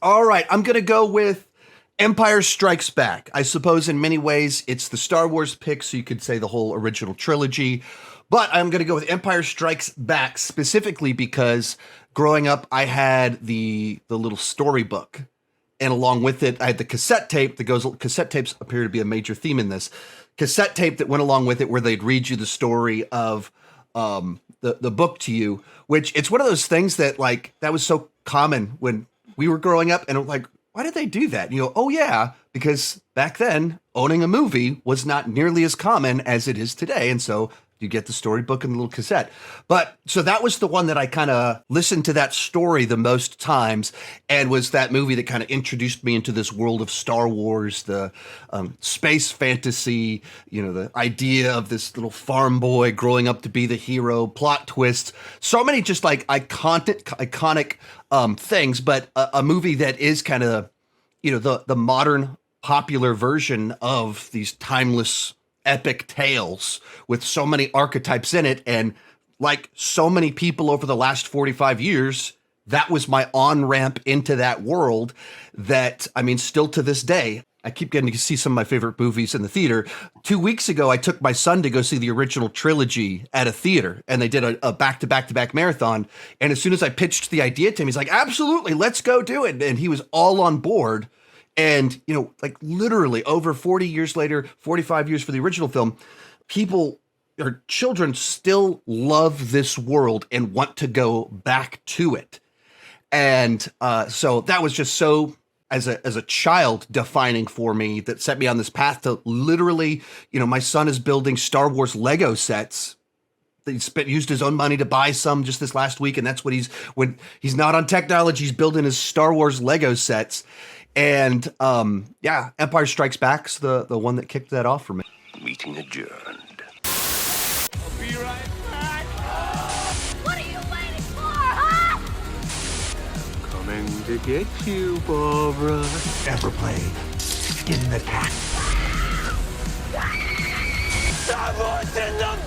All right, I'm going to go with Empire Strikes Back. I suppose in many ways it's the Star Wars pick, so you could say the whole original trilogy. But I'm going to go with Empire Strikes Back specifically because growing up, I had the little storybook. And along with it, I had the cassette tape that goes, cassette tapes appear to be a major theme in this. Cassette tape that went along with it where they'd read you the story of the book to you, which it's one of those things that like, that was so common when we were growing up and like, why did they do that? And you go, oh yeah, because back then owning a movie was not nearly as common as it is today. And so you get the storybook and the little cassette. But so that was the one that I kind of listened to that story the most times, and was that movie that kind of introduced me into this world of Star Wars, the space fantasy, you know, the idea of this little farm boy growing up to be the hero, plot twists, so many just like iconic things, but a movie that is kind of, you know, the modern popular version of these timeless epic tales with so many archetypes in it. And like so many people over the last 45 years, that was my on-ramp into that world that, I mean, still to this day, I keep getting to see some of my favorite movies in the theater. 2 weeks ago, I took my son to go see the original trilogy at a theater, and they did a back-to-back-to-back marathon. And as soon as I pitched the idea to him, he's like, absolutely, let's go do it. And he was all on board. And, you know, like literally over 40 years later, 45 years for the original film, people or children still love this world and want to go back to it. And so that was just so, as a child, defining for me, that set me on this path to literally, you know, my son is building Star Wars Lego sets. He used his own money to buy some just this last week. And that's what when he's not on technology, he's building his Star Wars Lego sets. And yeah, Empire Strikes Back's the one that kicked that off for me. Meeting adjourned. I'll be right back. What are you waiting for, huh? Coming to get you, Barbara. Ever played Skin the Cat? Star Wars in the